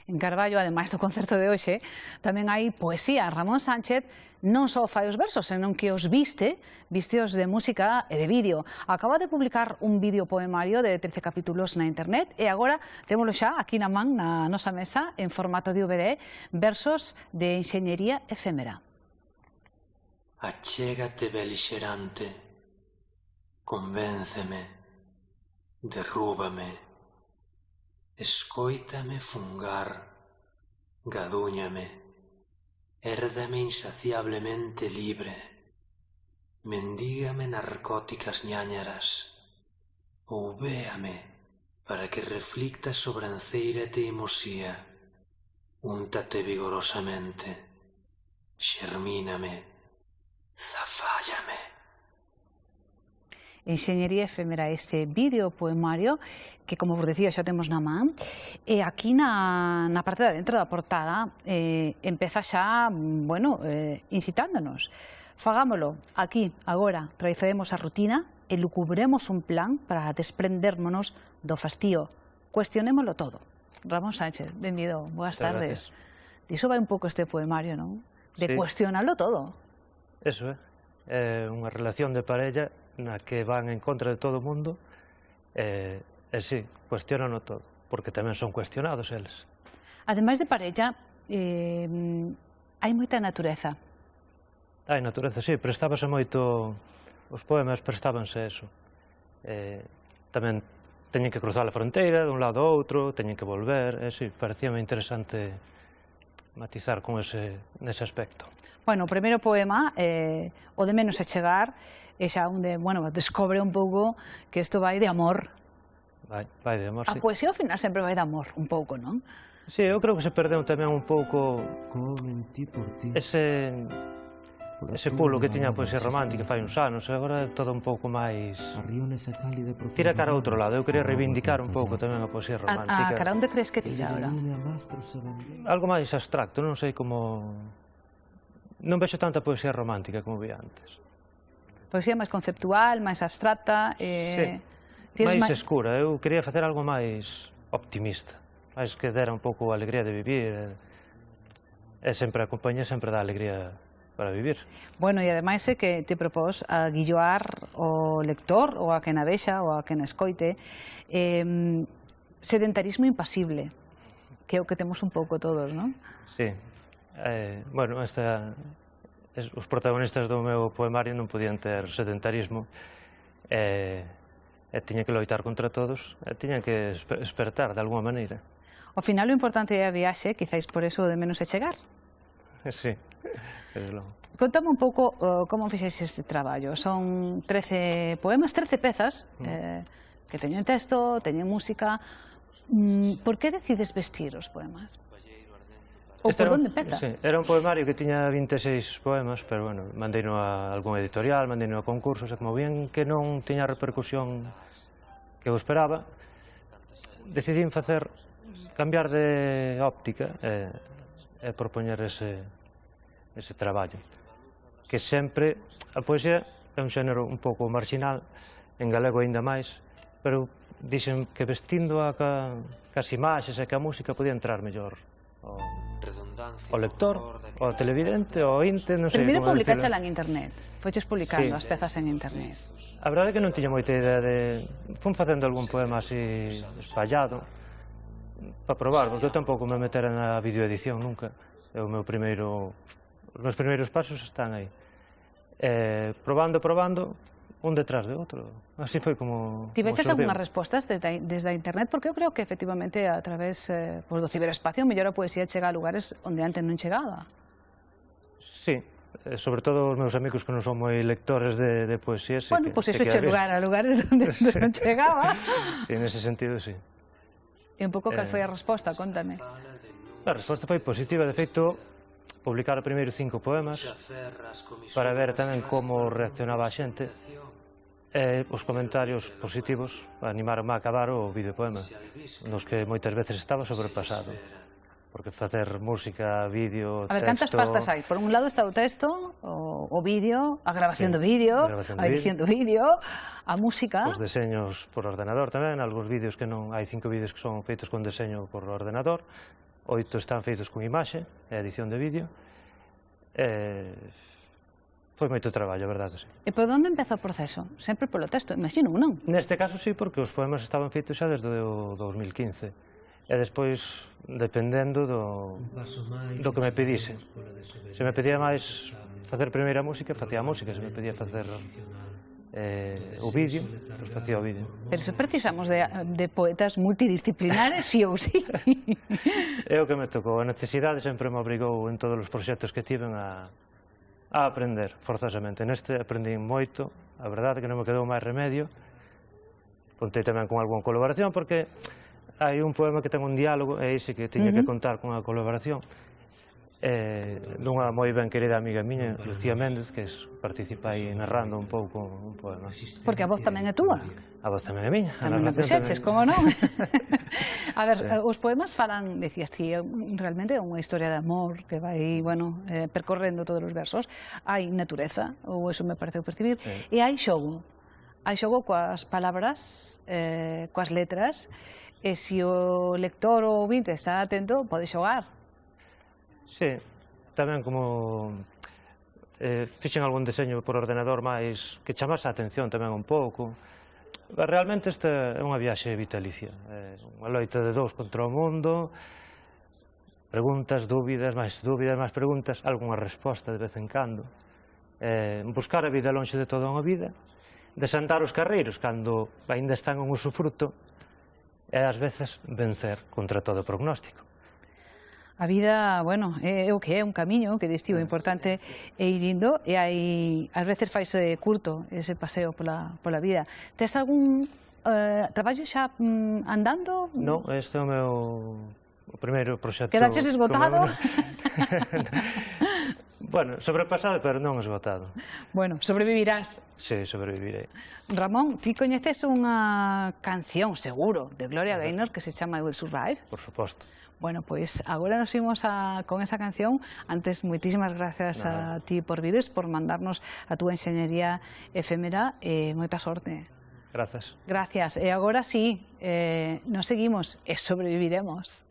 En Carballo, ademais do concerto de hoxe, tamén hai poesía. Ramón Sánchez non só fai os versos, senón que os vísteos de música e de vídeo. Acaba de publicar un vídeo poemario de 13 capítulos na internet e agora témolo xa aquí na man, na nosa mesa, en formato de DVD, versos de enxeñería efémera. Achégate belixerante, convénceme, derrúbame, escóitame fungar, gadúñame, hérdame insaciablemente libre, mendígame narcóticas ñáñaras, ou véame para que reflicta sobranceira e teimosía, úntate vigorosamente, xermíname, zafállame. Enxeñería efémera, este vídeo poemario que, como vos decía, xa temos na man, e aquí na parte de dentro da portada empeza xa, bueno, incitándonos. Fagámolo aquí, agora, traizoemos a rutina e lucubremos un plan para desprendérmonos do fastío. Cuestionémolo todo. Ramón Sánchez, benvido, boas tardes. Diso vai un pouco este poemario, non? De cuestionarlo todo. Eso é unha relación de parella na que van en contra de todo o mundo e sí, cuestionano todo, porque tamén son cuestionados eles. Ademais de parella, hai moita natureza. Hai natureza, sí, prestábase moito, os poemas prestábanse eso. Tamén teñen que cruzar a fronteira dun lado ao outro, teñen que volver, sí, parecíame interesante matizar con nese aspecto. Bueno, o primeiro poema, o de menos é chegar, é xa onde, bueno, descobre un pouco que isto vai de amor. Vai de amor, sí. A poesía ao final sempre vai de amor, un pouco, non? Sí, eu creo que se perdeu tamén un pouco ese pulo que tiña a poesía romántica fai uns anos, e agora é todo un pouco máis... Tira cara a outro lado, eu quería reivindicar un pouco tamén a poesía romántica. A cara onde crees que tira ahora? Algo máis abstracto, non sei como... Non vexo tanta poesía romántica como vi antes. Poesía máis conceptual, máis abstracta... Sí, máis escura. Eu quería facer algo máis optimista, máis que dera un pouco a alegría de vivir. E sempre a compañía sempre dá alegría para vivir. Bueno, e ademais é que te propós a guilloar o lector, ou a quen a vexa, ou a quen escoite, sedentarismo impasible, que é o que temos un pouco todos, non? Sí. Bueno, os protagonistas do meu poemario non podían ter sedentarismo e tiñan que loitar contra todos e tiñan que despertar de alguma maneira. Ao final o importante é a viaxe, quizáis por eso de menos é chegar. Sí, desde logo. Contame un pouco como fixeis este traballo. Son 13 poemas, 13 pezas que teñen texto, teñen música. Por que decides vestir os poemas? Ou por onde empeza? Sí, era un poemario que tiña 26 poemas, pero, bueno, mandeino a algún editorial, mandeino a concursos, e como bien que non tiña a repercusión que eu esperaba, decidín cambiar de óptica e propoñer ese traballo. Que sempre, a poesía é un xénero un pouco marxinal, en galego aínda máis, pero dixen que vestindo cas imaxes e ca música podía entrar mellor o lector, o televidente, o ointe, non sei. Primeiro publicáchala en internet, foiches publicando as pezas en internet. A verdade é que non tiña moita idea de... Fun facendo algún poema así espallado para probar, porque eu tampouco me metera na videoedición nunca. Os meus primeiros pasos están aí. Probando, un detrás de outro. Así foi como... Tiveches algunhas respostas desde a internet? Porque eu creo que, efectivamente, a través do ciberespacio, mellor a poesía chega a lugares onde antes non chegaba. Sí, sobre todo os meus amigos que non son moi lectores de poesía. Bueno, pois iso che lugar a lugares onde non chegaba. Sí, nese sentido, sí. E un pouco cal foi a resposta, contame. A resposta foi positiva, de feito, publicar primeiro 5 poemas para ver tamén como reaccionaba a xente e os comentarios positivos animaron a acabar o videopoema, nos que moitas veces estaba sobrepasado, porque facer música, vídeo, texto... A ver, cantas pastas hai? Por un lado está o texto, o vídeo, a grabación do vídeo, a edición do vídeo, a música... Os deseños por ordenador tamén, algúns vídeos que non... Hai 5 vídeos que son feitos con deseño por ordenador, 8 están feitos con imaxe, e edición de vídeo. Foi moito traballo, a verdade, sí. E por onde empeza o proceso? Sempre polo texto, imagino, non? Neste caso sí, porque os poemas estaban feitos xa desde o 2015. E despois, dependendo do que me pedise. Se me pedía máis facer primeira música, facía a música. Se me pedía facer o vídeo, pois facía o vídeo. Pero se precisamos de poetas multidisciplinares, sí ou sí. É o que me tocou. A necesidade sempre me obrigou en todos os proxectos que tiven a aprender, forzosamente. Neste aprendi moito, a verdade que non me quedou máis remedio. Contei tamén con algunha colaboración, porque hai un poema que ten un diálogo, e ese que tiña que contar con a colaboración dunha moi ben querida amiga miña, Lucía Méndez, que participa aí narrando un pouco un poema. Porque a voz tamén é túa. A voz tamén é miña. Tamén a puxeches, como non? A ver, os poemas falan, decías ti, realmente é unha historia de amor que vai, bueno, percorrendo todos os versos. Hai natureza, ou eso me pareceu percibir, e hai xogo. Hai xogo coas palabras, coas letras, e se o lector ou ouvinte está atento, pode xogar. Sí, tamén como fixen algún deseño por ordenador máis que chamase a atención tamén un pouco. Realmente esta é unha viaxe vitalicia, unha loita de dous contra o mundo, preguntas, dúbidas, máis preguntas, algunha resposta de vez en cando, buscar a vida lonxe de toda unha vida, desandar os carreiros cando aínda están en usufruto e ás veces vencer contra todo prognóstico. A vida, bueno, é o que é un camiño que destivo importante é ir indo e hai, ás veces faise curto ese paseo pola vida. Tes algún traballo xa andando? Non, este é o meu primeiro proxecto. Quedaches esgotado? Bueno, sobrepasado, pero non esgotado. Bueno, sobrevivirás. Sí, sobrevivirei. Ramón, ti coñeces unha canción, seguro, de Gloria Gaynor que se chama I Will Survive? Por suposto. Bueno, pois agora nos imos con esa canción. Antes, moitísimas gracias a ti por vires, por mandarnos a túa enxeñería efémera e moita sorte. Grazas. Gracias. E agora sí, nos seguimos e sobreviviremos.